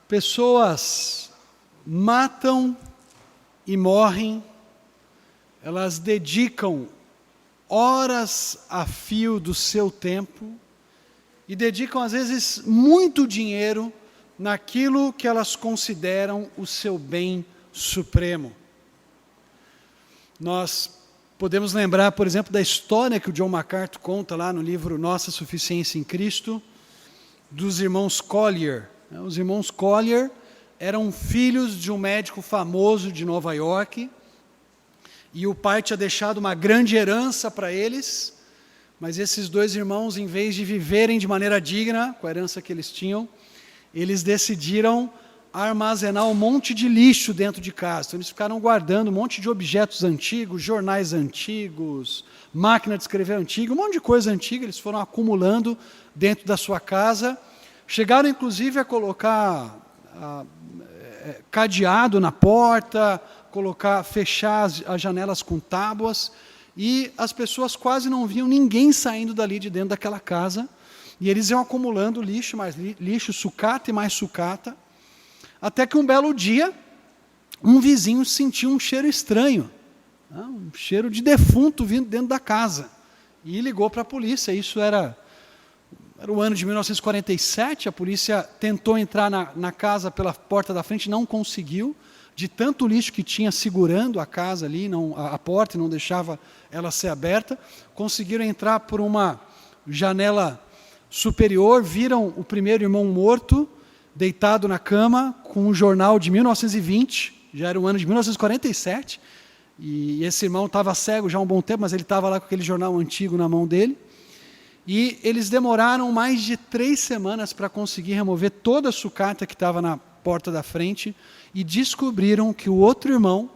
Pessoas matam e morrem, elas dedicam horas a fio do seu tempo e dedicam às vezes muito dinheiro naquilo que elas consideram o seu bem supremo. Nós podemos lembrar, por exemplo, da história que o John MacArthur conta lá no livro Nossa Suficiência em Cristo, dos irmãos Collier. Os irmãos Collier eram filhos de um médico famoso de Nova York, e o pai tinha deixado uma grande herança para eles, mas esses dois irmãos, em vez de viverem de maneira digna com a herança que eles tinham, eles decidiram armazenar um monte de lixo dentro de casa. Então, eles ficaram guardando um monte de objetos antigos, jornais antigos, máquina de escrever antiga, um monte de coisa antiga, eles foram acumulando dentro da sua casa. Chegaram, inclusive, a colocar cadeado na porta, fechar as janelas com tábuas, e as pessoas quase não viam ninguém saindo dali de dentro daquela casa, e eles iam acumulando lixo, mais lixo, sucata e mais sucata, até que um belo dia, um vizinho sentiu um cheiro estranho, um cheiro de defunto vindo dentro da casa, e ligou para a polícia. Isso era o ano de 1947, a polícia tentou entrar na casa pela porta da frente, não conseguiu, de tanto lixo que tinha segurando a casa ali, a porta, e não deixava ela ser aberta. Conseguiram entrar por uma janela superior, viram o primeiro irmão morto, deitado na cama, com um jornal de 1920, já era o ano de 1947, e esse irmão estava cego já há um bom tempo, mas ele estava lá com aquele jornal antigo na mão dele. E eles demoraram mais de 3 semanas para conseguir remover toda a sucata que estava na porta da frente, e descobriram que o outro irmão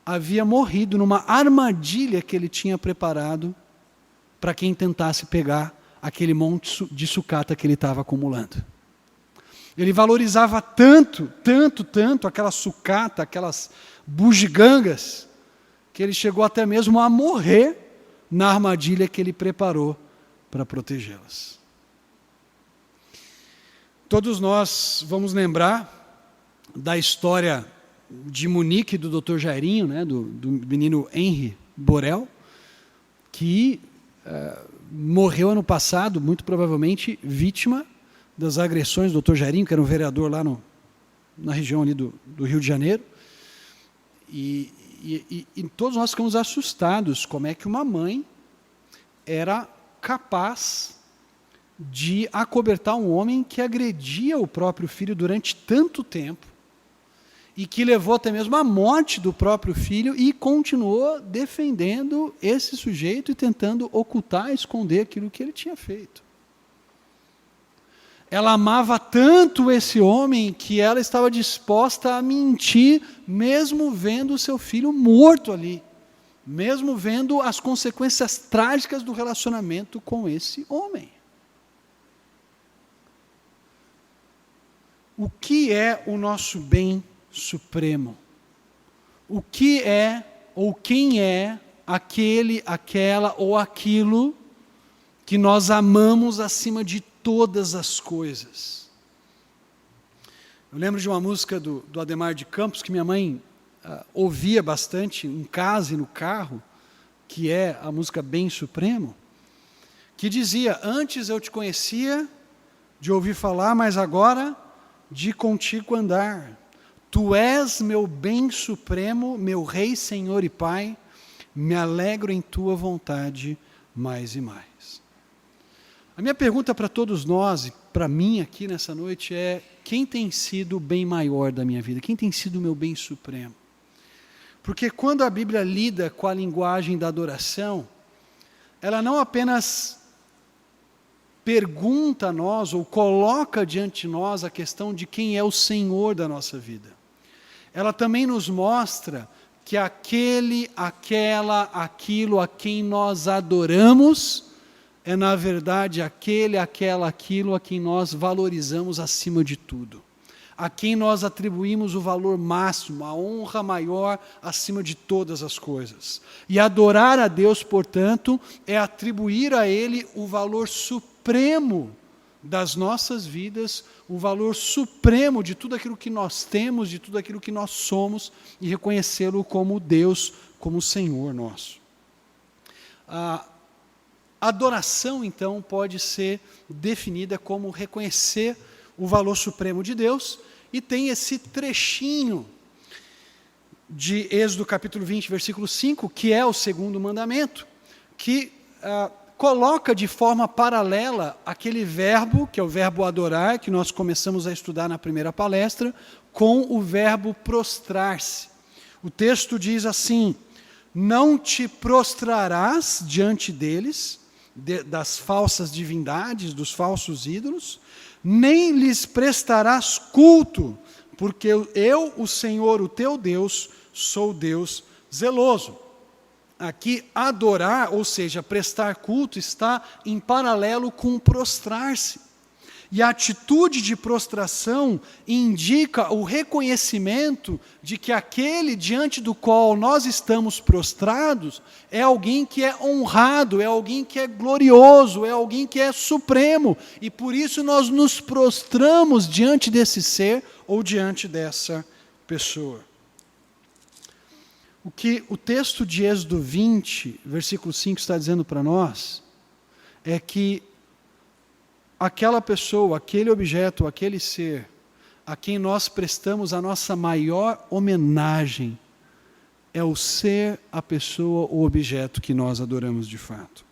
havia morrido numa armadilha que ele tinha preparado para quem tentasse pegar aquele monte de sucata que ele estava acumulando. Ele valorizava tanto aquela sucata, aquelas bugigangas, que ele chegou até mesmo a morrer na armadilha que ele preparou para protegê-las. Todos nós vamos lembrar da história de Munique, do Dr. Jairinho, do menino Henry Borel, que morreu ano passado, muito provavelmente vítima das agressões do Dr. Jairinho, que era um vereador lá na região ali do Rio de Janeiro. E todos nós ficamos assustados como é que uma mãe era capaz de acobertar um homem que agredia o próprio filho durante tanto tempo e que levou até mesmo à morte do próprio filho, e continuou defendendo esse sujeito e tentando ocultar, esconder aquilo que ele tinha feito. Ela amava tanto esse homem que ela estava disposta a mentir, mesmo vendo o seu filho morto ali, mesmo vendo as consequências trágicas do relacionamento com esse homem. O que é o nosso bem supremo? O que é, ou quem é, aquele, aquela ou aquilo que nós amamos acima de todas as coisas? Eu lembro de uma música do Adhemar de Campos, que minha mãe ouvia bastante em casa e no carro, que é a música Bem Supremo, que dizia: antes eu te conhecia de ouvir falar, mas agora de contigo andar. Tu és meu bem supremo, meu Rei, Senhor e Pai, me alegro em tua vontade mais e mais. A minha pergunta para todos nós, e para mim aqui nessa noite, é: quem tem sido o bem maior da minha vida? Quem tem sido o meu bem supremo? Porque quando a Bíblia lida com a linguagem da adoração, ela não apenas pergunta a nós, ou coloca diante de nós a questão de quem é o Senhor da nossa vida. Ela também nos mostra que aquele, aquela, aquilo a quem nós adoramos é, na verdade, aquele, aquela, aquilo a quem nós valorizamos acima de tudo, a quem nós atribuímos o valor máximo, a honra maior acima de todas as coisas. E adorar a Deus, portanto, é atribuir a Ele o valor supremo das nossas vidas, o valor supremo de tudo aquilo que nós temos, de tudo aquilo que nós somos, e reconhecê-lo como Deus, como Senhor nosso. A adoração, então, pode ser definida como reconhecer o valor supremo de Deus, e tem esse trechinho de Êxodo capítulo 20, versículo 5, que é o segundo mandamento, que coloca de forma paralela aquele verbo, que é o verbo adorar, que nós começamos a estudar na primeira palestra, com o verbo prostrar-se. O texto diz assim: não te prostrarás diante deles, das falsas divindades, dos falsos ídolos, nem lhes prestarás culto, porque eu, o Senhor, o teu Deus, sou Deus zeloso. Aqui, adorar, ou seja, prestar culto, está em paralelo com prostrar-se. E a atitude de prostração indica o reconhecimento de que aquele diante do qual nós estamos prostrados é alguém que é honrado, é alguém que é glorioso, é alguém que é supremo. E por isso nós nos prostramos diante desse ser ou diante dessa pessoa. O que o texto de Êxodo 20, versículo 5 está dizendo para nós é que aquela pessoa, aquele objeto, aquele ser, a quem nós prestamos a nossa maior homenagem, é o ser, a pessoa, o objeto que nós adoramos de fato.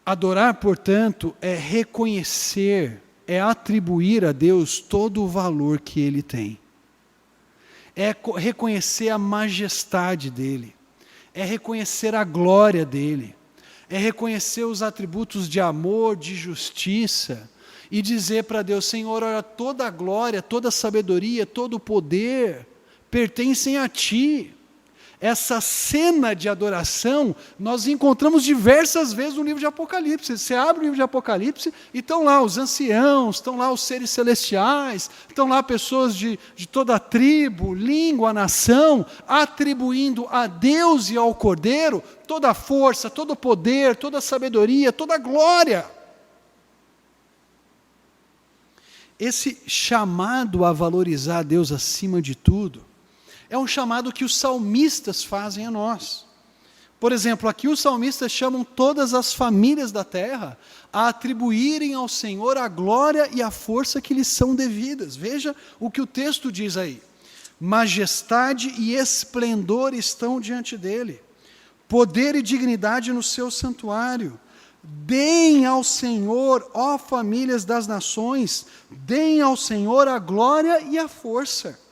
Adorar, portanto, é reconhecer, é atribuir a Deus todo o valor que Ele tem. É reconhecer a majestade dEle, é reconhecer a glória dEle, é reconhecer os atributos de amor, de justiça, e dizer para Deus: Senhor, olha, toda a glória, toda a sabedoria, todo o poder pertencem a Ti. Essa cena de adoração nós encontramos diversas vezes no livro de Apocalipse. Você abre o livro de Apocalipse e estão lá os anciãos, estão lá os seres celestiais, estão lá pessoas de toda a tribo, língua, nação, atribuindo a Deus e ao Cordeiro toda a força, todo o poder, toda a sabedoria, toda a glória. Esse chamado a valorizar Deus acima de tudo é um chamado que os salmistas fazem a nós. Por exemplo, aqui os salmistas chamam todas as famílias da terra a atribuírem ao Senhor a glória e a força que lhes são devidas. Veja o que o texto diz aí: majestade e esplendor estão diante dele, poder e dignidade no seu santuário. Deem ao Senhor, ó famílias das nações, deem ao Senhor a glória e a força.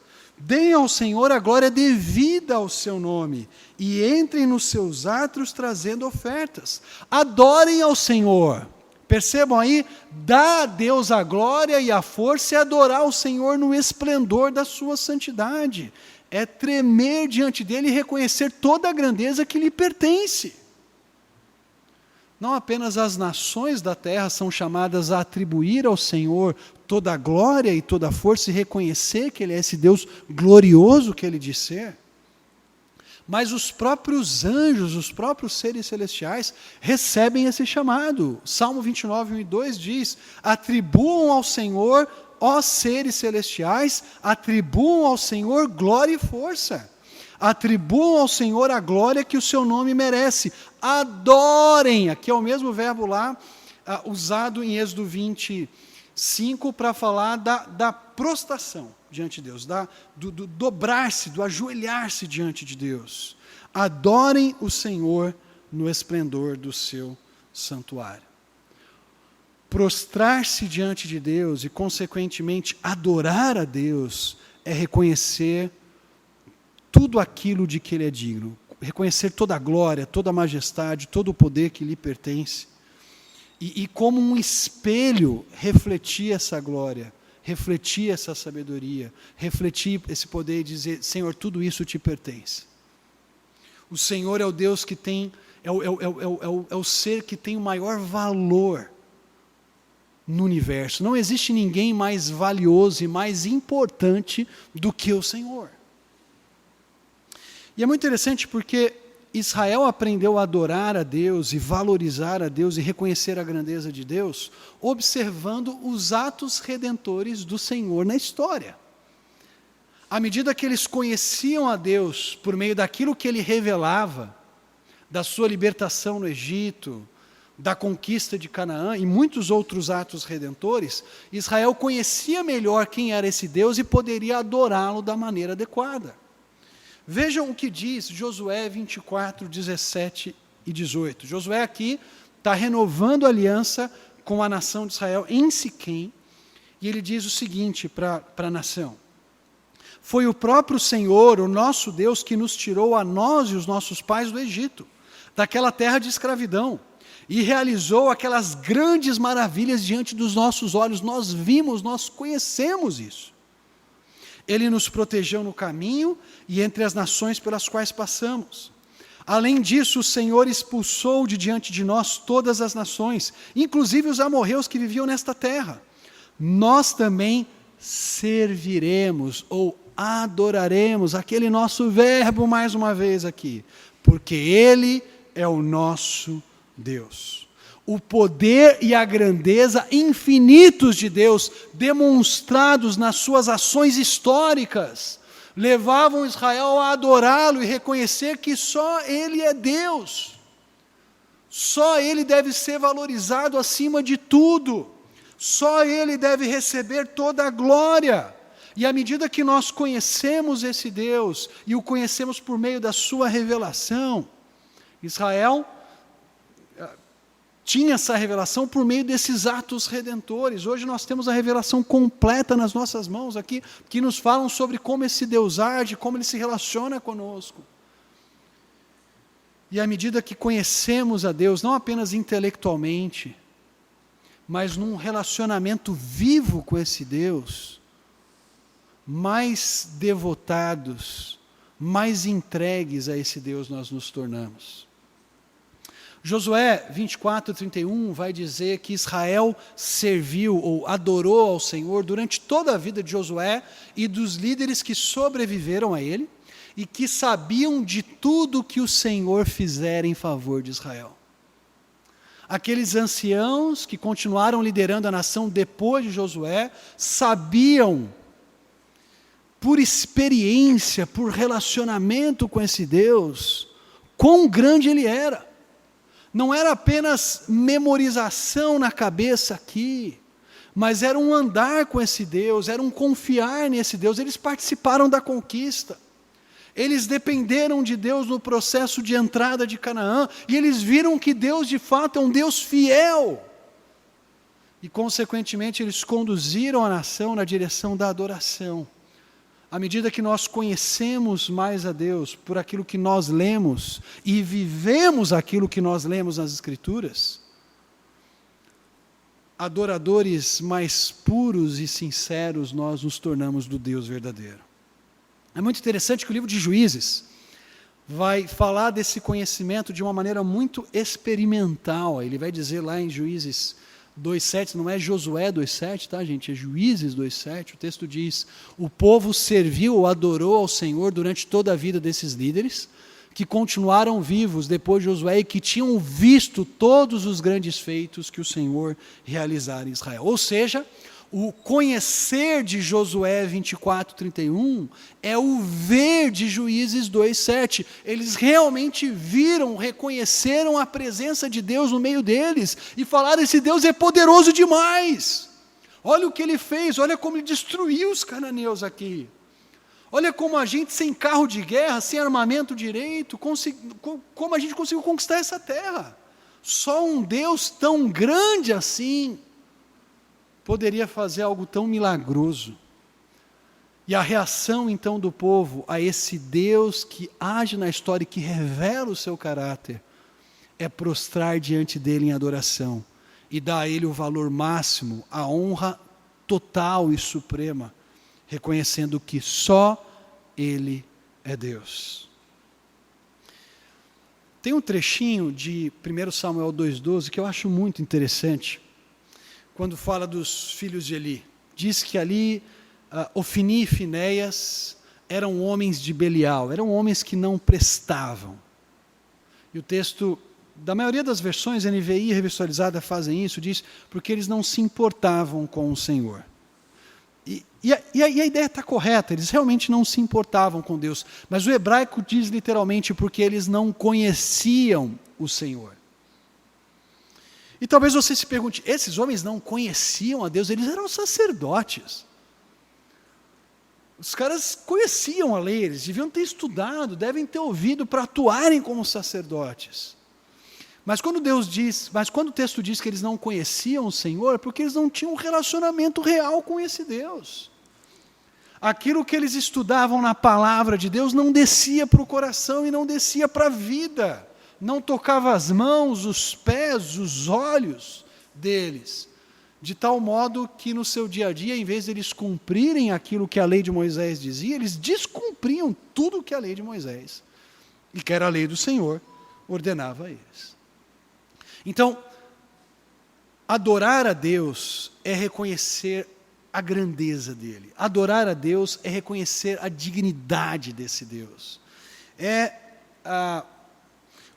Deem ao Senhor a glória devida ao seu nome, e entrem nos seus átrios trazendo ofertas. Adorem ao Senhor. Percebam aí, dar a Deus a glória e a força é adorar o Senhor no esplendor da sua santidade. É tremer diante dele e reconhecer toda a grandeza que lhe pertence. Não apenas as nações da terra são chamadas a atribuir ao Senhor toda a glória e toda a força e reconhecer que Ele é esse Deus glorioso que Ele diz ser, mas os próprios anjos, os próprios seres celestiais recebem esse chamado. Salmo 29, 1 e 2 diz: atribuam ao Senhor, ó seres celestiais, atribuam ao Senhor glória e força. Atribuam ao Senhor a glória que o seu nome merece. Adorem, aqui é o mesmo verbo lá, usado em Êxodo 25, para falar da prostração diante de Deus, do dobrar-se, do ajoelhar-se diante de Deus. Adorem o Senhor no esplendor do seu santuário. Prostrar-se diante de Deus e, consequentemente, adorar a Deus é reconhecer tudo aquilo de que Ele é digno, reconhecer toda a glória, toda a majestade, todo o poder que lhe pertence, e como um espelho, refletir essa glória, refletir essa sabedoria, refletir esse poder e dizer: Senhor, tudo isso te pertence. O Senhor é o Deus que tem, é o ser que tem o maior valor no universo. Não existe ninguém mais valioso e mais importante do que o Senhor. E é muito interessante porque Israel aprendeu a adorar a Deus e valorizar a Deus e reconhecer a grandeza de Deus, observando os atos redentores do Senhor na história. À medida que eles conheciam a Deus por meio daquilo que Ele revelava, da sua libertação no Egito, da conquista de Canaã e muitos outros atos redentores, Israel conhecia melhor quem era esse Deus e poderia adorá-lo da maneira adequada. Vejam o que diz Josué 24, 17 e 18. Josué aqui está renovando a aliança com a nação de Israel em Siquém, e ele diz o seguinte para a nação: foi o próprio Senhor, o nosso Deus, que nos tirou a nós e os nossos pais do Egito, daquela terra de escravidão, e realizou aquelas grandes maravilhas diante dos nossos olhos. Nós vimos, nós conhecemos isso. Ele nos protegeu no caminho e entre as nações pelas quais passamos. Além disso, o Senhor expulsou de diante de nós todas as nações, inclusive os amorreus que viviam nesta terra. Nós também serviremos ou adoraremos, aquele nosso verbo mais uma vez aqui, porque Ele é o nosso Deus. O poder e a grandeza infinitos de Deus, demonstrados nas suas ações históricas, levavam Israel a adorá-lo e reconhecer que só Ele é Deus. Só Ele deve ser valorizado acima de tudo. Só Ele deve receber toda a glória. E à medida que nós conhecemos esse Deus, e o conhecemos por meio da sua revelação, Israel tinha essa revelação por meio desses atos redentores. Hoje nós temos a revelação completa nas nossas mãos aqui, que nos falam sobre como esse Deus age, como Ele se relaciona conosco. E à medida que conhecemos a Deus, não apenas intelectualmente, mas num relacionamento vivo com esse Deus, mais devotados, mais entregues a esse Deus nós nos tornamos. Josué 24, 31 vai dizer que Israel serviu ou adorou ao Senhor durante toda a vida de Josué e dos líderes que sobreviveram a ele e que sabiam de tudo que o Senhor fizera em favor de Israel. Aqueles anciãos que continuaram liderando a nação depois de Josué sabiam, por experiência, por relacionamento com esse Deus, quão grande Ele era. Não era apenas memorização na cabeça aqui, mas era um andar com esse Deus, era um confiar nesse Deus. Eles participaram da conquista, eles dependeram de Deus no processo de entrada de Canaã, e eles viram que Deus de fato é um Deus fiel, e consequentemente eles conduziram a nação na direção da adoração. À medida que nós conhecemos mais a Deus por aquilo que nós lemos e vivemos aquilo que nós lemos nas Escrituras, adoradores mais puros e sinceros nós nos tornamos do Deus verdadeiro. É muito interessante que o livro de Juízes vai falar desse conhecimento de uma maneira muito experimental. Ele vai dizer lá em Juízes 2,7, não é Josué 2,7, tá, gente? É Juízes 2,7. O texto diz: o povo serviu ou adorou ao Senhor durante toda a vida desses líderes, que continuaram vivos depois de Josué e que tinham visto todos os grandes feitos que o Senhor realizara em Israel. Ou seja, o conhecer de Josué 24, 31 é o ver de Juízes 2,7. Eles realmente viram, reconheceram a presença de Deus no meio deles e falaram: esse Deus é poderoso demais. Olha o que Ele fez, olha como Ele destruiu os cananeus aqui. Olha como a gente, sem carro de guerra, sem armamento direito, como a gente conseguiu conquistar essa terra. Só um Deus tão grande assim poderia fazer algo tão milagroso. E a reação então do povo a esse Deus que age na história e que revela o seu caráter é prostrar diante dele em adoração e dar a ele o valor máximo, a honra total e suprema, reconhecendo que só Ele é Deus. Tem um trechinho de 1 Samuel 2,12 que eu acho muito interessante, quando fala dos filhos de Eli. Diz que ali Ofni e Finéias eram homens de Belial, eram homens que não prestavam. E o texto, da maioria das versões, NVI e Revista Atualizada fazem isso, diz, porque eles não se importavam com o Senhor. E a ideia está correta, eles realmente não se importavam com Deus. Mas o hebraico diz literalmente porque eles não conheciam o Senhor. E talvez você se pergunte, esses homens não conheciam a Deus, eles eram sacerdotes. Os caras conheciam a lei, eles deviam ter estudado, devem ter ouvido para atuarem como sacerdotes. Mas quando o texto diz que eles não conheciam o Senhor, é porque eles não tinham um relacionamento real com esse Deus. Aquilo que eles estudavam na palavra de Deus não descia para o coração e não descia para a vida. Não tocava as mãos, os pés, os olhos deles. De tal modo que no seu dia a dia, em vez de eles cumprirem aquilo que a lei de Moisés dizia, eles descumpriam tudo o que a lei de Moisés, e que era a lei do Senhor, ordenava a eles. Então, adorar a Deus é reconhecer a grandeza dele. Adorar a Deus é reconhecer a dignidade desse Deus.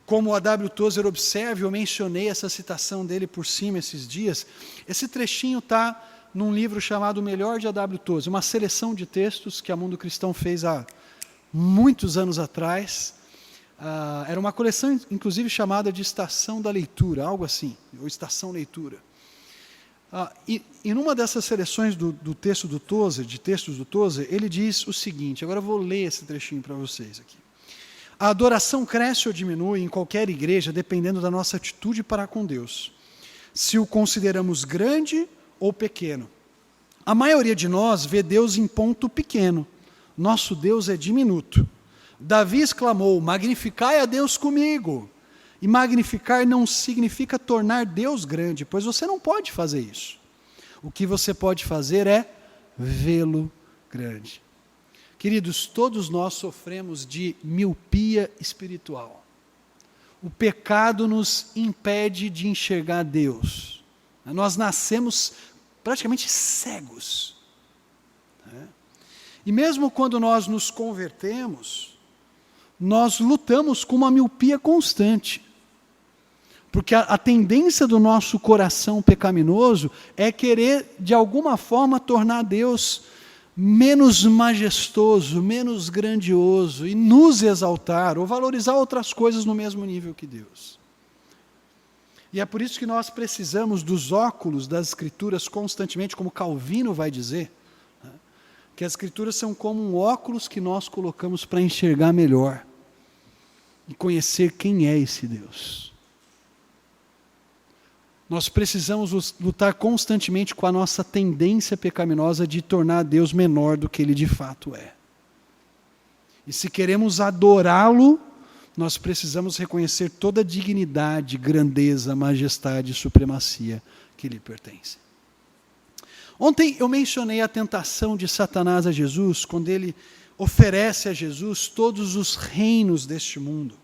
Como o A.W. Tozer observa, eu mencionei essa citação dele por cima esses dias, esse trechinho está num livro chamado O Melhor de A.W. Tozer, uma seleção de textos que a Mundo Cristão fez há muitos anos atrás. Era uma coleção, inclusive, chamada de Estação da Leitura, algo assim, ou Estação Leitura. E numa dessas seleções do texto do Tozer, de textos do Tozer, ele diz o seguinte, agora eu vou ler esse trechinho para vocês aqui. A adoração cresce ou diminui em qualquer igreja, dependendo da nossa atitude para com Deus. Se o consideramos grande ou pequeno. A maioria de nós vê Deus em ponto pequeno. Nosso Deus é diminuto. Davi exclamou, magnificai a Deus comigo. E magnificar não significa tornar Deus grande, pois você não pode fazer isso. O que você pode fazer é vê-lo grande. Queridos, todos nós sofremos de miopia espiritual. O pecado nos impede de enxergar Deus. Nós nascemos praticamente cegos. E mesmo quando nós nos convertemos, nós lutamos com uma miopia constante. Porque a tendência do nosso coração pecaminoso é querer, de alguma forma, tornar Deus menos majestoso, menos grandioso, e nos exaltar, ou valorizar outras coisas no mesmo nível que Deus. E é por isso que nós precisamos dos óculos das Escrituras constantemente, como Calvino vai dizer, que as Escrituras são como um óculos que nós colocamos para enxergar melhor, e conhecer quem é esse Deus. Nós precisamos lutar constantemente com a nossa tendência pecaminosa de tornar Deus menor do que Ele de fato é. E se queremos adorá-lo, nós precisamos reconhecer toda a dignidade, grandeza, majestade e supremacia que lhe pertence. Ontem eu mencionei a tentação de Satanás a Jesus, quando ele oferece a Jesus todos os reinos deste mundo.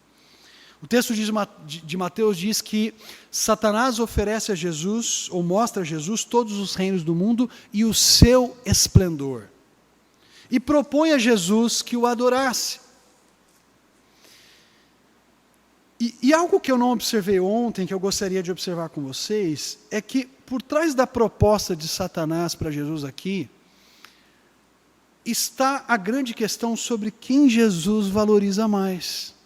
O texto de Mateus diz que Satanás oferece a Jesus, ou mostra a Jesus, todos os reinos do mundo e o seu esplendor. E propõe a Jesus que o adorasse. E algo que eu não observei ontem, que eu gostaria de observar com vocês, é que por trás da proposta de Satanás para Jesus aqui, está a grande questão sobre quem Jesus valoriza mais.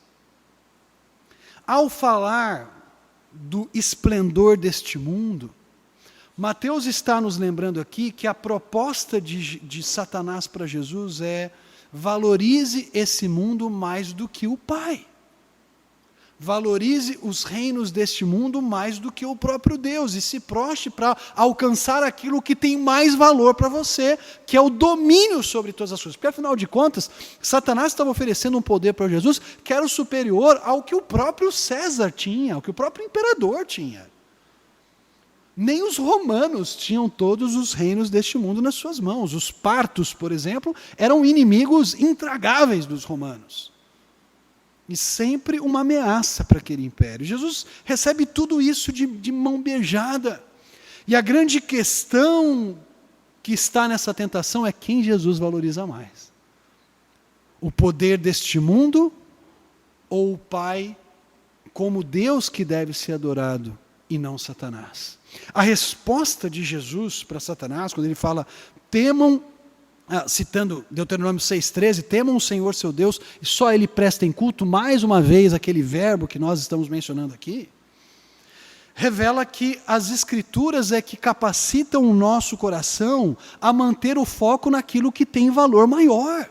Ao falar do esplendor deste mundo, Mateus está nos lembrando aqui que a proposta de Satanás para Jesus é: valorize esse mundo mais do que o Pai. Valorize os reinos deste mundo mais do que o próprio Deus e se prostre para alcançar aquilo que tem mais valor para você, que é o domínio sobre todas as coisas. Porque, afinal de contas, Satanás estava oferecendo um poder para Jesus que era superior ao que o próprio César tinha, ao que o próprio imperador tinha. Nem os romanos tinham todos os reinos deste mundo nas suas mãos. Os partos, por exemplo, eram inimigos intragáveis dos romanos. E sempre uma ameaça para aquele império. Jesus recebe tudo isso de mão beijada. E a grande questão que está nessa tentação é quem Jesus valoriza mais. O poder deste mundo ou o Pai como Deus que deve ser adorado e não Satanás. A resposta de Jesus para Satanás, quando ele fala, temam, citando Deuteronômio 6,13, temam o Senhor seu Deus e só Ele prestem culto, mais uma vez aquele verbo que nós estamos mencionando aqui, revela que as Escrituras é que capacitam o nosso coração a manter o foco naquilo que tem valor maior.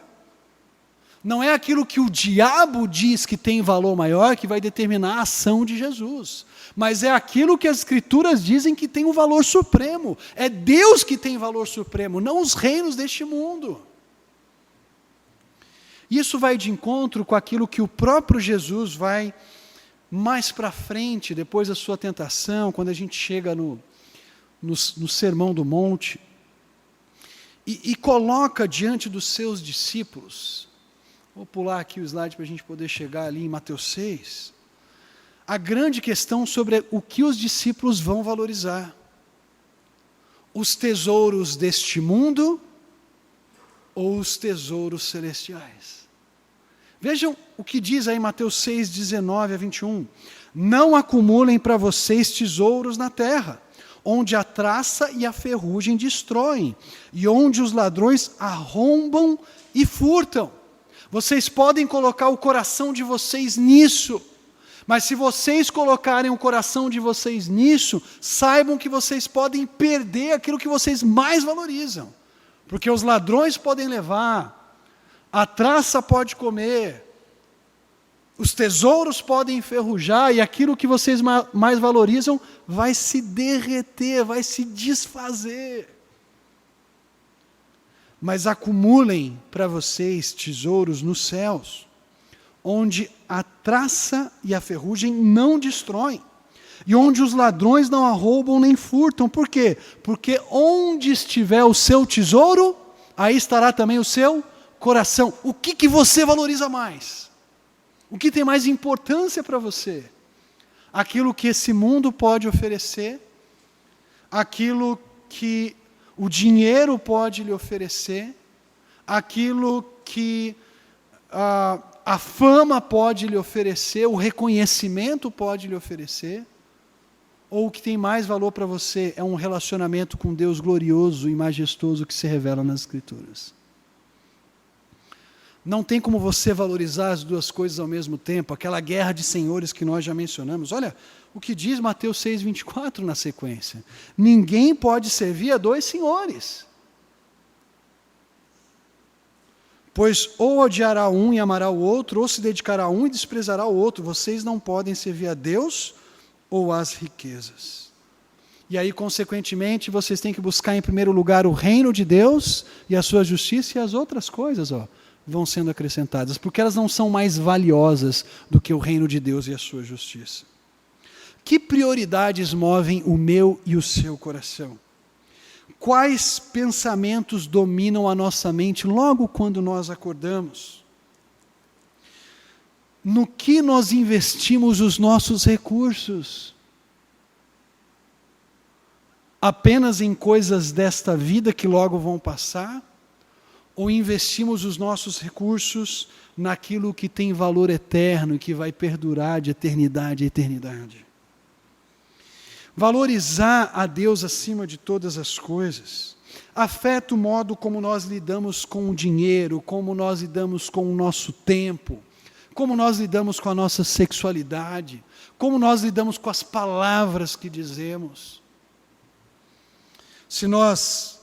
Não é aquilo que o diabo diz que tem valor maior que vai determinar a ação de Jesus, mas é aquilo que as Escrituras dizem que tem um valor supremo. É Deus que tem valor supremo, não os reinos deste mundo. Isso vai de encontro com aquilo que o próprio Jesus vai mais para frente, depois da sua tentação, quando a gente chega no Sermão do Monte, e coloca diante dos seus discípulos. Vou pular aqui o slide para a gente poder chegar ali em Mateus 6. A grande questão sobre o que os discípulos vão valorizar. Os tesouros deste mundo ou os tesouros celestiais? Vejam o que diz aí Mateus 6, 19 a 21. Não acumulem para vocês tesouros na terra, onde a traça e a ferrugem destroem, e onde os ladrões arrombam e furtam. Vocês podem colocar o coração de vocês nisso, mas se vocês colocarem o coração de vocês nisso, saibam que vocês podem perder aquilo que vocês mais valorizam, porque os ladrões podem levar, a traça pode comer, os tesouros podem enferrujar, e aquilo que vocês mais valorizam vai se derreter, vai se desfazer. Mas acumulem para vocês tesouros nos céus, onde a traça e a ferrugem não destroem, e onde os ladrões não arrombam nem furtam. Por quê? Porque onde estiver o seu tesouro, aí estará também o seu coração. O que você valoriza mais? O que tem mais importância para você? Aquilo que esse mundo pode oferecer, aquilo que o dinheiro pode lhe oferecer, aquilo que a fama pode lhe oferecer, o reconhecimento pode lhe oferecer, ou o que tem mais valor para você é um relacionamento com Deus glorioso e majestoso que se revela nas Escrituras. Não tem como você valorizar as duas coisas ao mesmo tempo, aquela guerra de senhores que nós já mencionamos. Olha o que diz Mateus 6, 24 na sequência. Ninguém pode servir a dois senhores, pois ou odiará um e amará o outro, ou se dedicará a um e desprezará o outro. Vocês não podem servir a Deus ou às riquezas. E aí, consequentemente, vocês têm que buscar em primeiro lugar o reino de Deus e a sua justiça, e as outras coisas, vão sendo acrescentadas, porque elas não são mais valiosas do que o reino de Deus e a sua justiça. Que prioridades movem o meu e o seu coração? Quais pensamentos dominam a nossa mente logo quando nós acordamos? No que nós investimos os nossos recursos? Apenas em coisas desta vida que logo vão passar? Ou investimos os nossos recursos naquilo que tem valor eterno e que vai perdurar de eternidade a eternidade? Valorizar a Deus acima de todas as coisas afeta o modo como nós lidamos com o dinheiro, como nós lidamos com o nosso tempo, como nós lidamos com a nossa sexualidade, como nós lidamos com as palavras que dizemos. Se nós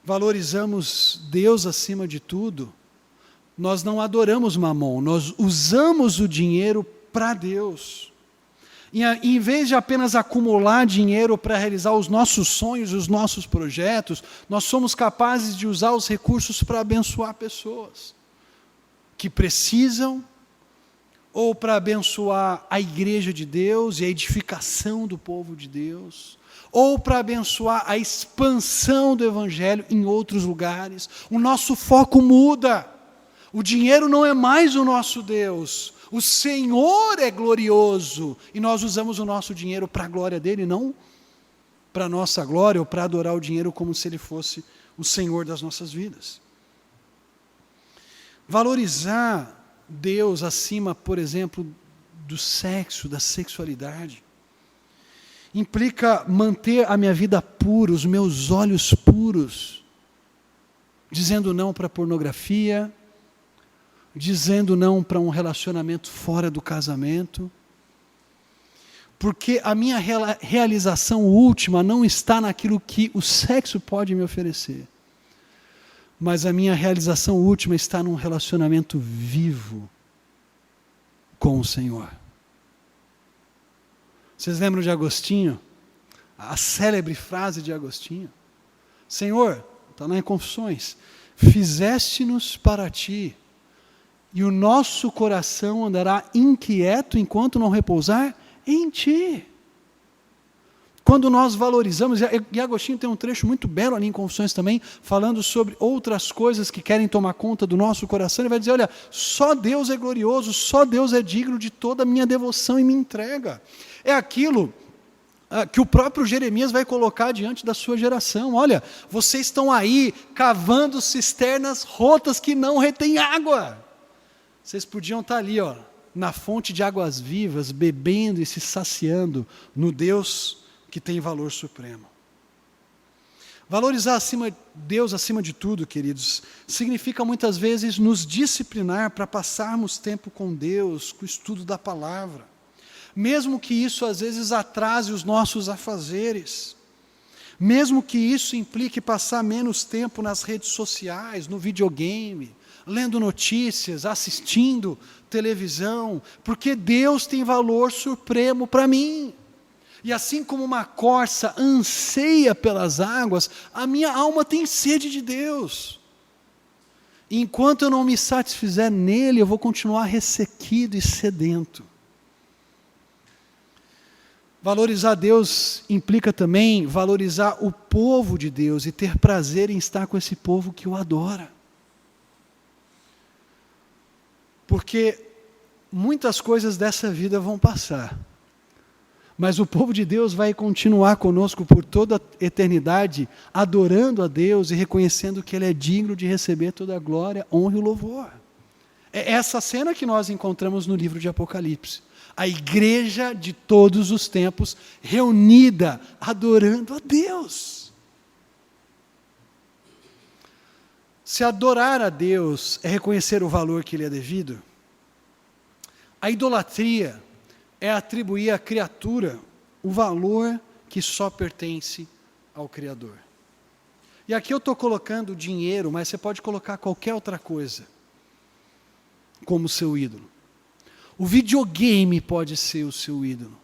valorizamos Deus acima de tudo, nós não adoramos Mamon, nós usamos o dinheiro para Deus. E em vez de apenas acumular dinheiro para realizar os nossos sonhos, os nossos projetos, nós somos capazes de usar os recursos para abençoar pessoas que precisam, ou para abençoar a igreja de Deus e a edificação do povo de Deus, ou para abençoar a expansão do Evangelho em outros lugares. O nosso foco muda. O dinheiro não é mais o nosso Deus. O Senhor é glorioso. E nós usamos o nosso dinheiro para a glória dEle, não para a nossa glória, ou para adorar o dinheiro como se Ele fosse o Senhor das nossas vidas. Valorizar Deus acima, por exemplo, do sexo, da sexualidade. Implica manter a minha vida pura, os meus olhos puros, dizendo não para a pornografia, dizendo não para um relacionamento fora do casamento, porque a minha realização última não está naquilo que o sexo pode me oferecer, mas a minha realização última está num relacionamento vivo com o Senhor. Vocês lembram de Agostinho? A célebre frase de Agostinho: Senhor, está lá em Confissões, fizeste-nos para ti, e o nosso coração andará inquieto enquanto não repousar em ti. Quando nós valorizamos, e Agostinho tem um trecho muito belo ali em Confissões também, falando sobre outras coisas que querem tomar conta do nosso coração, ele vai dizer, olha, só Deus é glorioso, só Deus é digno de toda a minha devoção e minha entrega. É aquilo que o próprio Jeremias vai colocar diante da sua geração. Olha, vocês estão aí cavando cisternas rotas que não retêm água. Vocês podiam estar ali, ó, na fonte de águas vivas, bebendo e se saciando no Deus que tem valor supremo. Valorizar Deus acima de tudo, queridos, significa muitas vezes nos disciplinar para passarmos tempo com Deus, com o estudo da palavra. Mesmo que isso às vezes atrase os nossos afazeres, mesmo que isso implique passar menos tempo nas redes sociais, no videogame, lendo notícias, assistindo televisão, porque Deus tem valor supremo para mim. E assim como uma corça anseia pelas águas, a minha alma tem sede de Deus. E enquanto eu não me satisfizer nele, eu vou continuar ressequido e sedento. Valorizar Deus implica também valorizar o povo de Deus e ter prazer em estar com esse povo que o adora. Porque muitas coisas dessa vida vão passar, mas o povo de Deus vai continuar conosco por toda a eternidade, adorando a Deus e reconhecendo que Ele é digno de receber toda a glória, honra e louvor. É essa cena que nós encontramos no livro de Apocalipse. A igreja de todos os tempos reunida, adorando a Deus. Se adorar a Deus é reconhecer o valor que lhe é devido, a idolatria é atribuir à criatura o valor que só pertence ao Criador. E aqui eu estou colocando dinheiro, mas você pode colocar qualquer outra coisa como seu ídolo. O videogame pode ser o seu ídolo.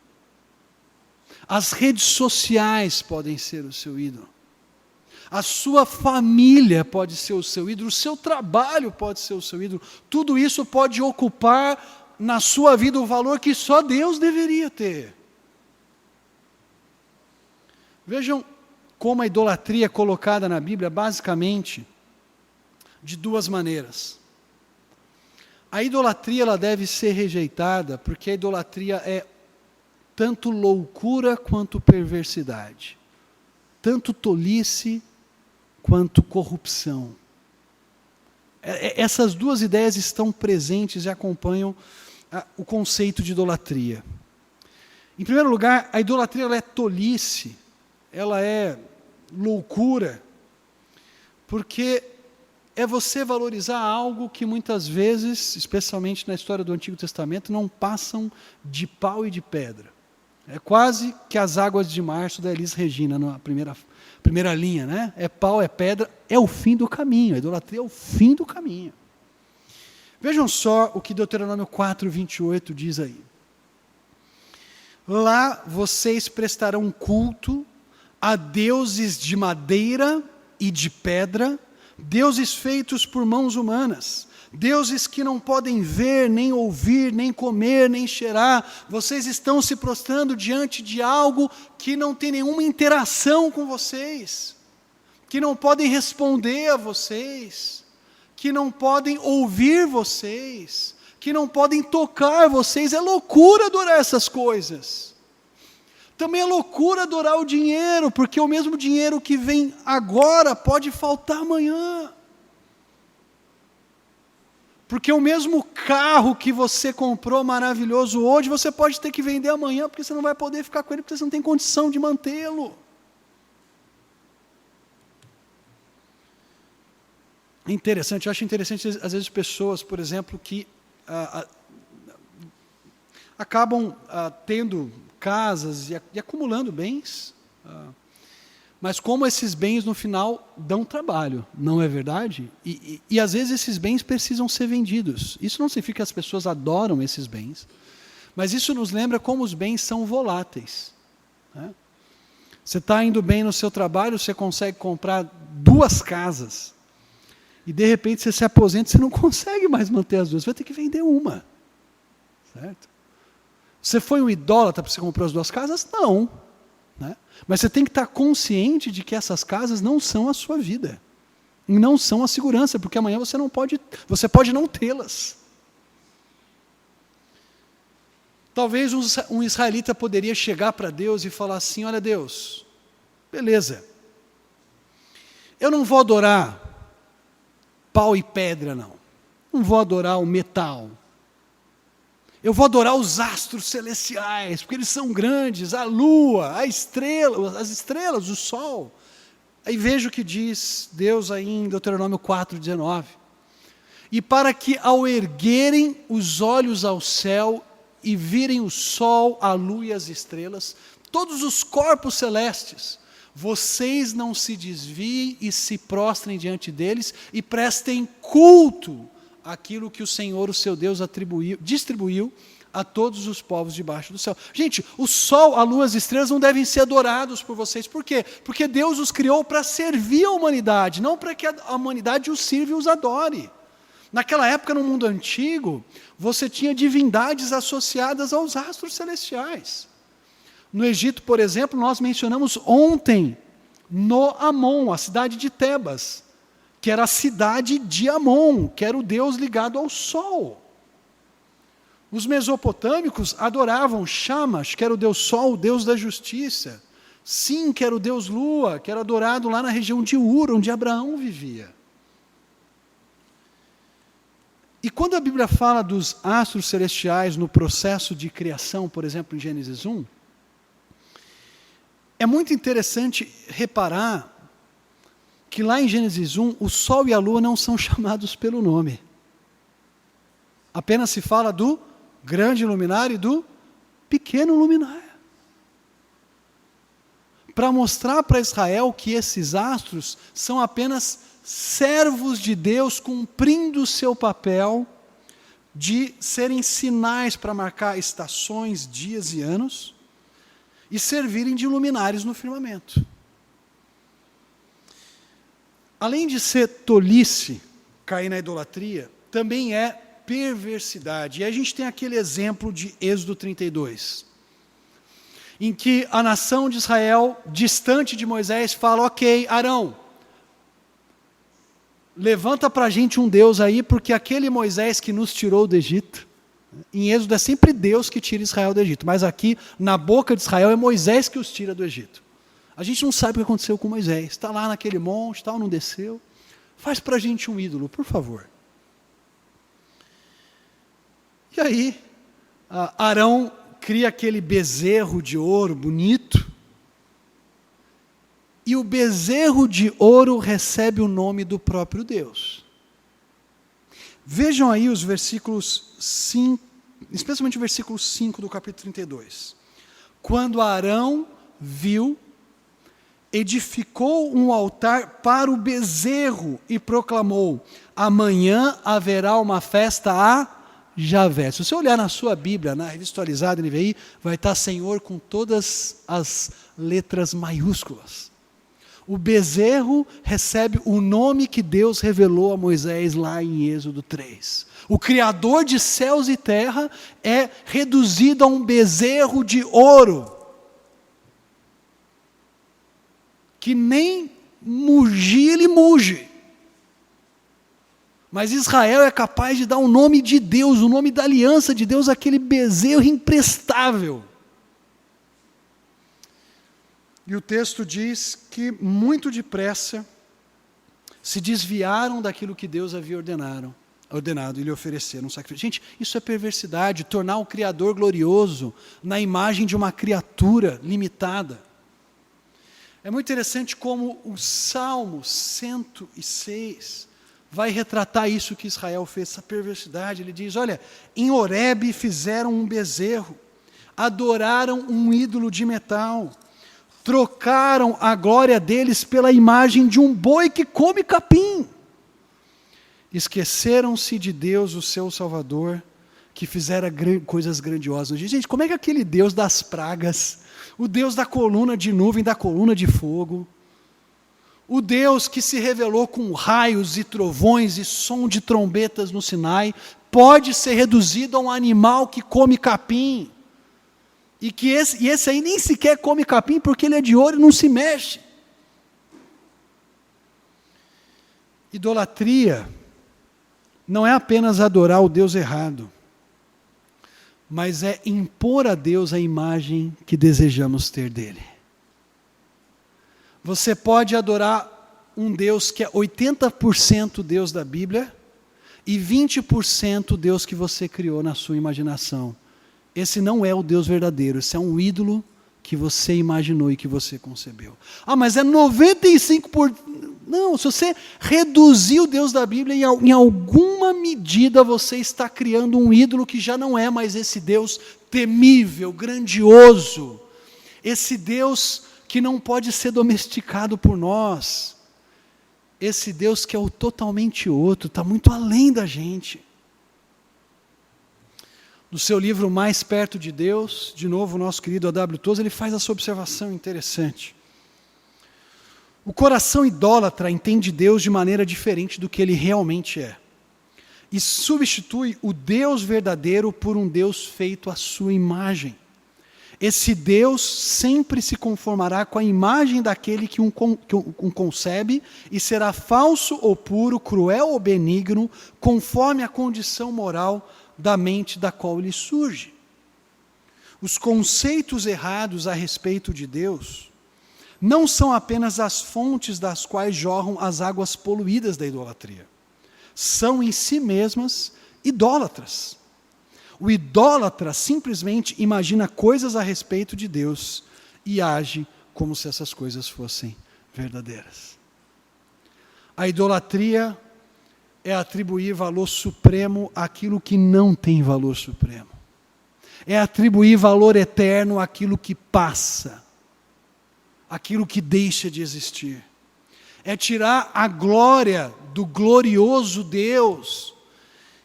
As redes sociais podem ser o seu ídolo. A sua família pode ser o seu ídolo. O seu trabalho pode ser o seu ídolo. Tudo isso pode ocupar na sua vida o valor que só Deus deveria ter. Vejam como a idolatria é colocada na Bíblia basicamente de duas maneiras. A idolatria ela deve ser rejeitada porque a idolatria é tanto loucura quanto perversidade, tanto tolice quanto corrupção. Essas duas ideias estão presentes e acompanham o conceito de idolatria. Em primeiro lugar, a idolatria ela é tolice, ela é loucura, porque é você valorizar algo que muitas vezes, especialmente na história do Antigo Testamento, não passam de pau e de pedra. É quase que as águas de março da Elis Regina, na primeira linha, né? É pau, é pedra, é o fim do caminho, a idolatria é o fim do caminho. Vejam só o que Deuteronômio 4:28 diz aí. Lá vocês prestarão culto a deuses de madeira e de pedra, deuses feitos por mãos humanas, deuses que não podem ver, nem ouvir, nem comer, nem cheirar. Vocês estão se prostrando diante de algo que não tem nenhuma interação com vocês, que não podem responder a vocês, que não podem ouvir vocês, que não podem tocar vocês. É loucura adorar essas coisas. Também é loucura adorar o dinheiro, porque o mesmo dinheiro que vem agora pode faltar amanhã. Porque o mesmo carro que você comprou maravilhoso hoje, você pode ter que vender amanhã, porque você não vai poder ficar com ele, porque você não tem condição de mantê-lo. Interessante, eu acho interessante, às vezes, pessoas, por exemplo, que acabam tendo casas e acumulando bens, mas como esses bens, no final, dão trabalho, não é verdade? E às vezes esses bens precisam ser vendidos. Isso não significa que as pessoas adoram esses bens, mas isso nos lembra como os bens são voláteis, né? Você está indo bem no seu trabalho, você consegue comprar 2 casas, e de repente você se aposenta, você não consegue mais manter as 2, você vai ter que vender uma. Certo? Você foi um idólatra porque você comprou as 2 casas? Não. Né? Mas você tem que estar consciente de que essas casas não são a sua vida. E não são a segurança, porque amanhã você pode não tê-las. Talvez um israelita poderia chegar para Deus e falar assim: olha Deus, beleza, eu não vou adorar pau e pedra, não vou adorar o metal, eu vou adorar os astros celestiais, porque eles são grandes, a lua, as estrelas, o sol. Aí veja o que diz Deus aí em Deuteronômio 4:19. E para que ao erguerem os olhos ao céu e virem o sol, a lua e as estrelas, todos os corpos celestes, vocês não se desviem e se prostrem diante deles e prestem culto àquilo que o Senhor, o seu Deus, distribuiu a todos os povos debaixo do céu. Gente, o sol, a lua, as estrelas não devem ser adorados por vocês. Por quê? Porque Deus os criou para servir a humanidade, não para que a humanidade os sirva e os adore. Naquela época, no mundo antigo, você tinha divindades associadas aos astros celestiais. No Egito, por exemplo, nós mencionamos ontem Amon, a cidade de Tebas, que era a cidade de Amon, que era o deus ligado ao sol. Os mesopotâmicos adoravam Shamash, que era o deus sol, o deus da justiça. Sim, que era o deus lua, que era adorado lá na região de Ur, onde Abraão vivia. E quando a Bíblia fala dos astros celestiais no processo de criação, por exemplo, em Gênesis 1, é muito interessante reparar que lá em Gênesis 1, o sol e a lua não são chamados pelo nome. Apenas se fala do grande luminar e do pequeno luminar. Para mostrar para Israel que esses astros são apenas servos de Deus cumprindo o seu papel de serem sinais para marcar estações, dias e anos e servirem de luminares no firmamento. Além de ser tolice, cair na idolatria, também é perversidade. E a gente tem aquele exemplo de Êxodo 32, em que a nação de Israel, distante de Moisés, fala: ok, Arão, levanta para a gente um Deus aí, porque aquele Moisés que nos tirou do Egito, em Êxodo é sempre Deus que tira Israel do Egito, mas aqui, na boca de Israel, é Moisés que os tira do Egito. A gente não sabe o que aconteceu com Moisés, está lá naquele monte, tal, não desceu. Faz para a gente um ídolo, por favor. E aí, Arão cria aquele bezerro de ouro bonito, e o bezerro de ouro recebe o nome do próprio Deus. Vejam aí os versículos 5, especialmente o versículo 5 do capítulo 32. Quando Arão viu, edificou um altar para o bezerro e proclamou: amanhã haverá uma festa a Javé. Se você olhar na sua Bíblia, na revista atualizada, NVI, vai estar Senhor com todas as letras maiúsculas. O bezerro recebe o nome que Deus revelou a Moisés lá em Êxodo 3. O Criador de céus e terra é reduzido a um bezerro de ouro, que nem mugir ele muge. Mas Israel é capaz de dar o nome de Deus, o nome da aliança de Deus, àquele bezerro imprestável. E o texto diz que muito depressa se desviaram daquilo que Deus havia ordenado. ordenado e lhe ofereceram um sacrifício. Gente, isso é perversidade, tornar o Criador glorioso na imagem de uma criatura limitada. É muito interessante como o Salmo 106 vai retratar isso que Israel fez, essa perversidade. Ele diz, olha, em Horebe fizeram um bezerro, adoraram um ídolo de metal, trocaram a glória deles pela imagem de um boi que come capim. Esqueceram-se de Deus, o seu Salvador, que fizera coisas grandiosas. Gente, como é que aquele Deus das pragas, o Deus da coluna de nuvem, da coluna de fogo, o Deus que se revelou com raios e trovões e som de trombetas no Sinai, pode ser reduzido a um animal que come capim? E esse aí nem sequer come capim porque ele é de ouro e não se mexe. Idolatria não é apenas adorar o Deus errado, mas é impor a Deus a imagem que desejamos ter dele. Você pode adorar um Deus que é 80% Deus da Bíblia e 20% Deus que você criou na sua imaginação. Esse não é o Deus verdadeiro, esse é um ídolo que você imaginou e que você concebeu. Ah, mas é 95%. Não, se você reduzir o Deus da Bíblia, em alguma medida você está criando um ídolo que já não é mais esse Deus temível, grandioso, esse Deus que não pode ser domesticado por nós, esse Deus que é o totalmente outro, está muito além da gente. No seu livro Mais Perto de Deus, de novo o nosso querido A.W. Tozer, ele faz essa observação interessante. O coração idólatra entende Deus de maneira diferente do que ele realmente é. E substitui o Deus verdadeiro por um Deus feito à sua imagem. Esse Deus sempre se conformará com a imagem daquele que um concebe e será falso ou puro, cruel ou benigno, conforme a condição moral da mente da qual ele surge. Os conceitos errados a respeito de Deus não são apenas as fontes das quais jorram as águas poluídas da idolatria. São em si mesmas idólatras. O idólatra simplesmente imagina coisas a respeito de Deus e age como se essas coisas fossem verdadeiras. A idolatria é atribuir valor supremo àquilo que não tem valor supremo. É atribuir valor eterno àquilo que passa, aquilo que deixa de existir. É tirar a glória do glorioso Deus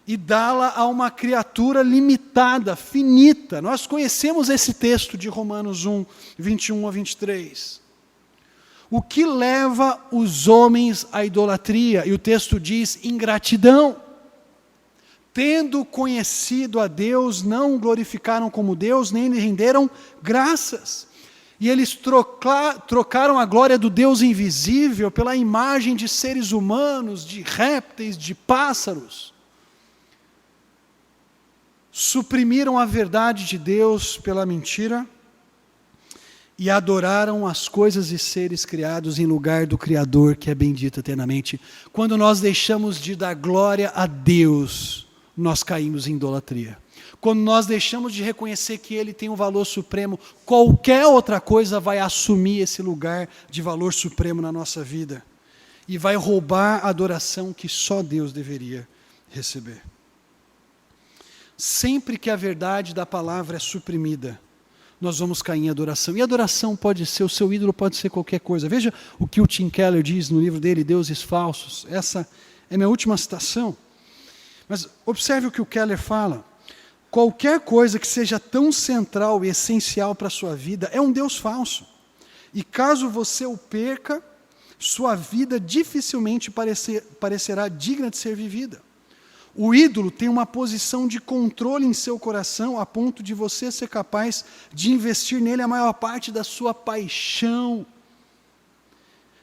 e dá-la a uma criatura limitada, finita. Nós conhecemos esse texto de Romanos 1, 21 a 23. O que leva os homens à idolatria? E o texto diz, ingratidão. Tendo conhecido a Deus, não o glorificaram como Deus, nem lhe renderam graças. E eles trocaram a glória do Deus invisível pela imagem de seres humanos, de répteis, de pássaros. Suprimiram a verdade de Deus pela mentira e adoraram as coisas e seres criados em lugar do Criador, que é bendito eternamente. Quando nós deixamos de dar glória a Deus, nós caímos em idolatria. Quando nós deixamos de reconhecer que Ele tem um valor supremo, qualquer outra coisa vai assumir esse lugar de valor supremo na nossa vida e vai roubar a adoração que só Deus deveria receber. Sempre que a verdade da palavra é suprimida, nós vamos cair em adoração. E adoração pode ser, o seu ídolo pode ser qualquer coisa. Veja o que o Tim Keller diz no livro dele, Deuses Falsos. Essa é minha última citação. Mas observe o que o Keller fala. Qualquer coisa que seja tão central e essencial para a sua vida é um Deus falso. E caso você o perca, sua vida dificilmente parecerá digna de ser vivida. O ídolo tem uma posição de controle em seu coração a ponto de você ser capaz de investir nele a maior parte da sua paixão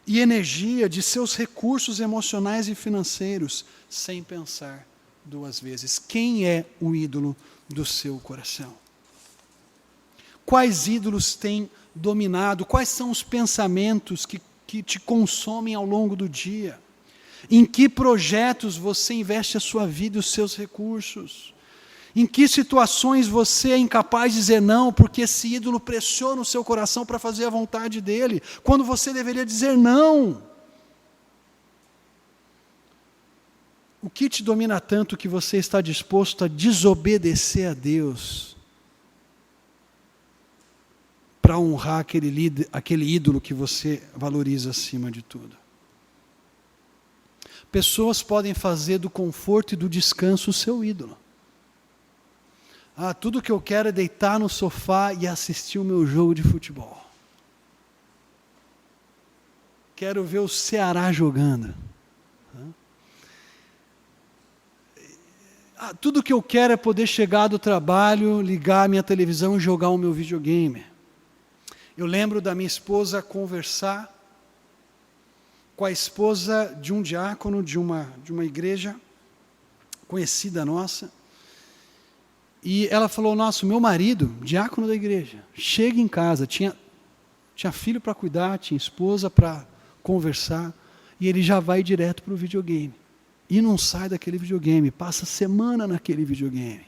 e energia, de seus recursos emocionais e financeiros, sem pensar duas vezes. Quem é o ídolo do seu coração? Quais ídolos têm dominado? Quais são os pensamentos que te consomem ao longo do dia? Em que projetos você investe a sua vida e os seus recursos? Em que situações você é incapaz de dizer não, porque esse ídolo pressiona o seu coração para fazer a vontade dele, quando você deveria dizer não? O que te domina tanto que você está disposto a desobedecer a Deus para honrar aquele ídolo que você valoriza acima de tudo? Pessoas podem fazer do conforto e do descanso o seu ídolo. Tudo que eu quero é deitar no sofá e assistir o meu jogo de futebol. Quero ver o Ceará jogando. Tudo que eu quero é poder chegar do trabalho, ligar a minha televisão e jogar o meu videogame. Eu lembro da minha esposa conversar com a esposa de um diácono de uma igreja conhecida nossa. E ela falou, nossa, meu marido, diácono da igreja, chega em casa, tinha filho para cuidar, tinha esposa para conversar, e ele já vai direto para o videogame. E não sai daquele videogame, passa semana naquele videogame.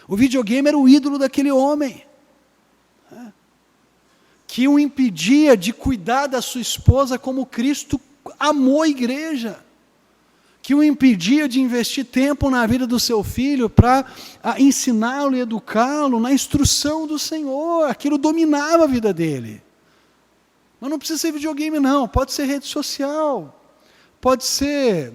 O videogame era o ídolo daquele homem, que o impedia de cuidar da sua esposa como Cristo amou a igreja, que o impedia de investir tempo na vida do seu filho para ensiná-lo e educá-lo na instrução do Senhor. Aquilo dominava a vida dele. Mas não precisa ser videogame não, pode ser rede social, pode ser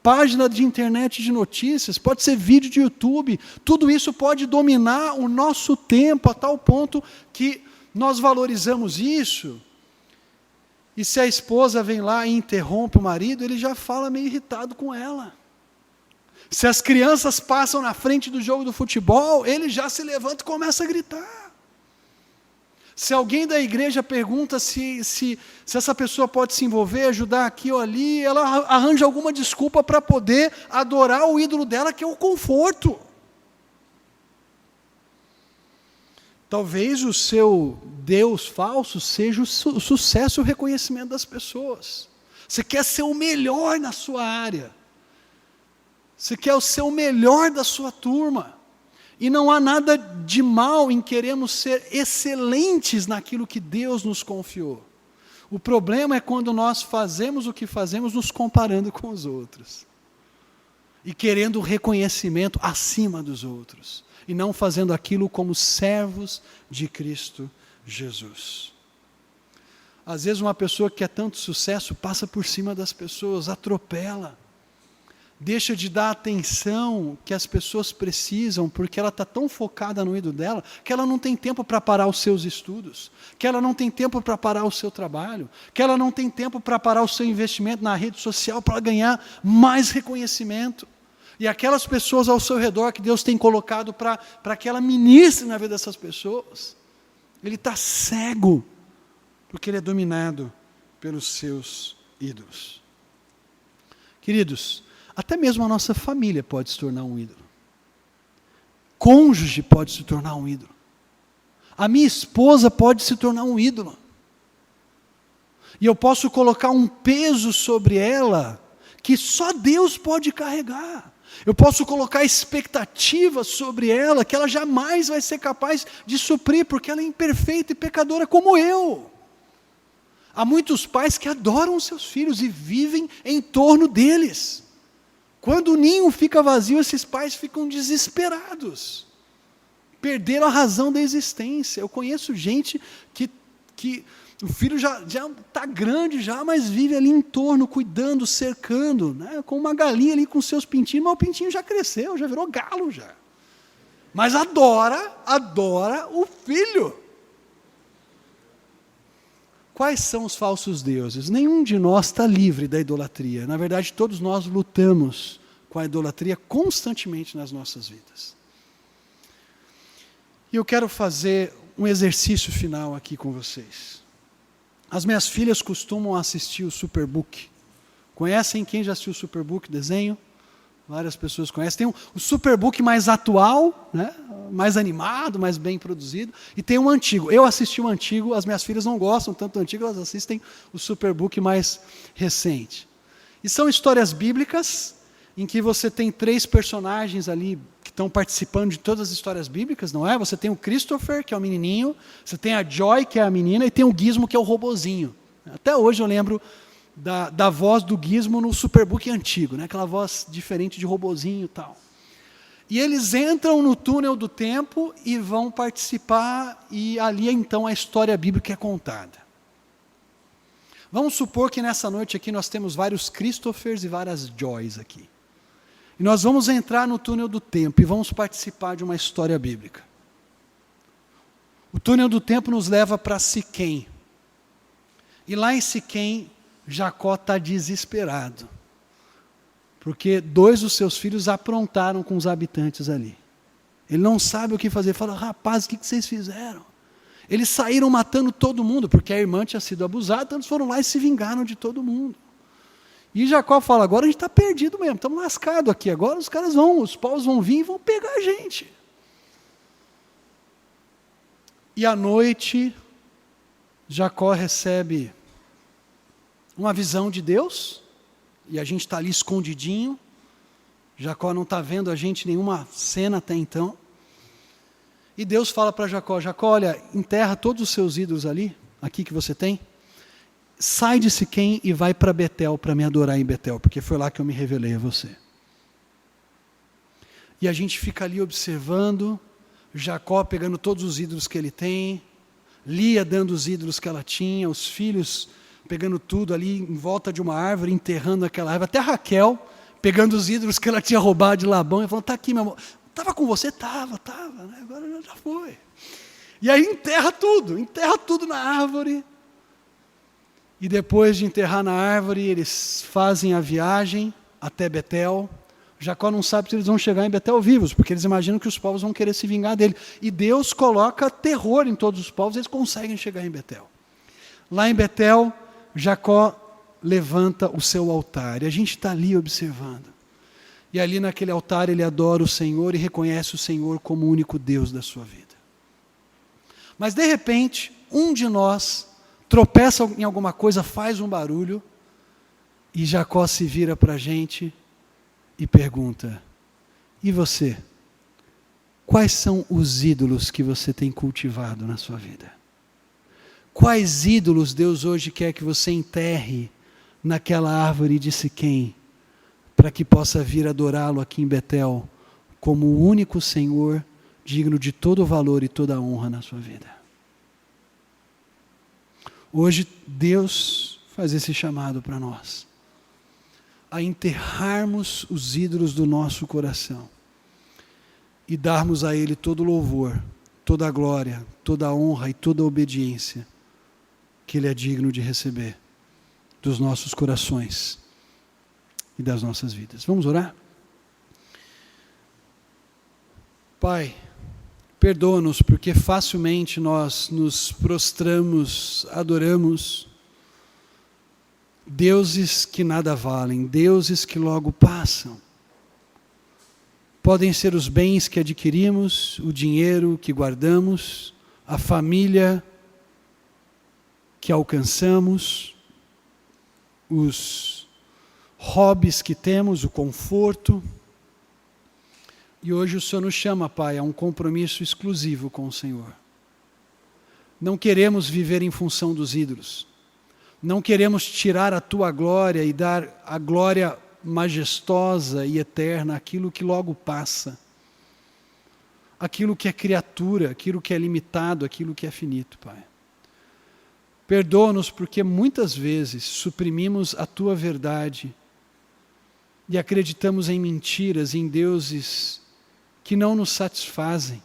página de internet de notícias, pode ser vídeo de YouTube. Tudo isso pode dominar o nosso tempo a tal ponto que nós valorizamos isso. E se a esposa vem lá e interrompe o marido, ele já fala meio irritado com ela. Se as crianças passam na frente do jogo do futebol, ele já se levanta e começa a gritar. Se alguém da igreja pergunta se essa pessoa pode se envolver, ajudar aqui ou ali, ela arranja alguma desculpa para poder adorar o ídolo dela, que é o conforto. Talvez o seu Deus falso seja o sucesso e o reconhecimento das pessoas. Você quer ser o melhor na sua área. Você quer ser o melhor da sua turma. E não há nada de mal em querermos ser excelentes naquilo que Deus nos confiou. O problema é quando nós fazemos o que fazemos nos comparando com os outros. E querendo reconhecimento acima dos outros. E não fazendo aquilo como servos de Cristo Jesus. Às vezes uma pessoa que quer tanto sucesso passa por cima das pessoas, atropela. Deixa de dar a atenção que as pessoas precisam, porque ela está tão focada no ídolo dela, que ela não tem tempo para parar os seus estudos, que ela não tem tempo para parar o seu trabalho, que ela não tem tempo para parar o seu investimento na rede social para ganhar mais reconhecimento. E aquelas pessoas ao seu redor que Deus tem colocado para que ela ministre na vida dessas pessoas, ele está cego, porque ele é dominado pelos seus ídolos. Queridos, até mesmo a nossa família pode se tornar um ídolo. Cônjuge pode se tornar um ídolo. A minha esposa pode se tornar um ídolo. E eu posso colocar um peso sobre ela que só Deus pode carregar. Eu posso colocar expectativas sobre ela que ela jamais vai ser capaz de suprir, porque ela é imperfeita e pecadora como eu. Há muitos pais que adoram os seus filhos e vivem em torno deles. Quando o ninho fica vazio, esses pais ficam desesperados. Perderam a razão da existência. Eu conheço gente que o filho já está grande, mas vive ali em torno, cuidando, cercando, né? Com uma galinha ali com seus pintinhos, mas o pintinho já cresceu, já virou galo já. Mas adora o filho. Quais são os falsos deuses? Nenhum de nós está livre da idolatria. Na verdade, todos nós lutamos com a idolatria constantemente nas nossas vidas. E eu quero fazer um exercício final aqui com vocês. As minhas filhas costumam assistir o Superbook. Conhecem? Quem já assistiu o Superbook, desenho? Várias pessoas conhecem. Tem o Superbook mais atual, né? Mais animado, mais bem produzido. E tem um antigo. Eu assisti o antigo, as minhas filhas não gostam tanto do antigo, elas assistem o Superbook mais recente. E são histórias bíblicas, em que você tem 3 personagens ali que estão participando de todas as histórias bíblicas, não é? Você tem o Christopher, que é o menininho, você tem a Joy, que é a menina, e tem o Gizmo, que é o robozinho. Até hoje eu lembro da voz do Gizmo no Superbook antigo, né? Aquela voz diferente de robozinho e tal. E eles entram no túnel do tempo e vão participar, e ali então a história bíblica é contada. Vamos supor que nessa noite aqui nós temos vários Christophers e várias Joys aqui. E nós vamos entrar no túnel do tempo e vamos participar de uma história bíblica. O túnel do tempo nos leva para Siquém. E lá em Siquém, Jacó está desesperado. Porque 2 dos seus filhos aprontaram com os habitantes ali. Ele não sabe o que fazer. Fala, rapaz, o que vocês fizeram? Eles saíram matando todo mundo, porque a irmã tinha sido abusada, então eles foram lá e se vingaram de todo mundo. E Jacó fala, agora a gente está perdido mesmo, estamos lascados aqui, agora os povos vão vir e vão pegar a gente. E à noite, Jacó recebe uma visão de Deus, e a gente está ali escondidinho, Jacó não está vendo a gente nenhuma cena até então, e Deus fala para Jacó, olha, enterra todos os seus ídolos ali, aqui que você tem, sai de Siquém e vai para Betel, para me adorar em Betel, porque foi lá que eu me revelei a você. E a gente fica ali observando, Jacó pegando todos os ídolos que ele tem, Lia dando os ídolos que ela tinha, os filhos pegando tudo ali em volta de uma árvore, enterrando aquela árvore, até Raquel pegando os ídolos que ela tinha roubado de Labão, e falando, está aqui meu amor, estava com você? Estava, né? Agora já foi. E aí enterra tudo na árvore. E depois de enterrar na árvore, eles fazem a viagem até Betel. Jacó não sabe se eles vão chegar em Betel vivos, porque eles imaginam que os povos vão querer se vingar dele. E Deus coloca terror em todos os povos, eles conseguem chegar em Betel. Lá em Betel, Jacó levanta o seu altar, e a gente está ali observando. E ali naquele altar ele adora o Senhor e reconhece o Senhor como o único Deus da sua vida. Mas de repente, um de nós tropeça em alguma coisa, faz um barulho, e Jacó se vira para a gente e pergunta, e você? Quais são os ídolos que você tem cultivado na sua vida? Quais ídolos Deus hoje quer que você enterre naquela árvore de Siquém, para que possa vir adorá-lo aqui em Betel, como o único Senhor, digno de todo o valor e toda a honra na sua vida? Hoje Deus faz esse chamado para nós, a enterrarmos os ídolos do nosso coração e darmos a Ele todo o louvor, toda a glória, toda a honra e toda a obediência que Ele é digno de receber dos nossos corações e das nossas vidas. Vamos orar? Pai, perdoa-nos porque facilmente nós nos prostramos, adoramos deuses que nada valem, deuses que logo passam. Podem ser os bens que adquirimos, o dinheiro que guardamos, a família que alcançamos, os hobbies que temos, o conforto. E hoje o Senhor nos chama, Pai, a um compromisso exclusivo com o Senhor. Não queremos viver em função dos ídolos. Não queremos tirar a Tua glória e dar a glória majestosa e eterna àquilo que logo passa. Aquilo que é criatura, aquilo que é limitado, aquilo que é finito, Pai. Perdoa-nos porque muitas vezes suprimimos a Tua verdade e acreditamos em mentiras, em deuses que não nos satisfazem,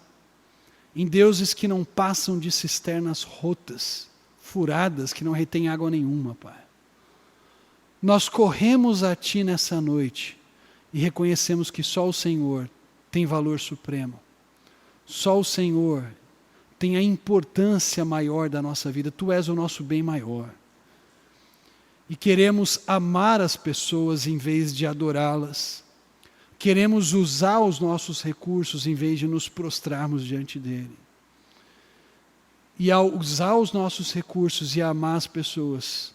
em deuses que não passam de cisternas rotas, furadas, que não retêm água nenhuma, Pai. Nós corremos a Ti nessa noite e reconhecemos que só o Senhor tem valor supremo. Só o Senhor tem a importância maior da nossa vida. Tu és o nosso bem maior. E queremos amar as pessoas em vez de adorá-las. Queremos usar os nossos recursos em vez de nos prostrarmos diante dele. E ao usar os nossos recursos e amar as pessoas,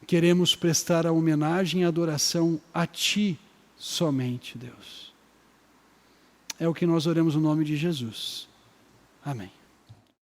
queremos prestar a homenagem e a adoração a Ti somente, Deus. É o que nós oramos no nome de Jesus. Amém.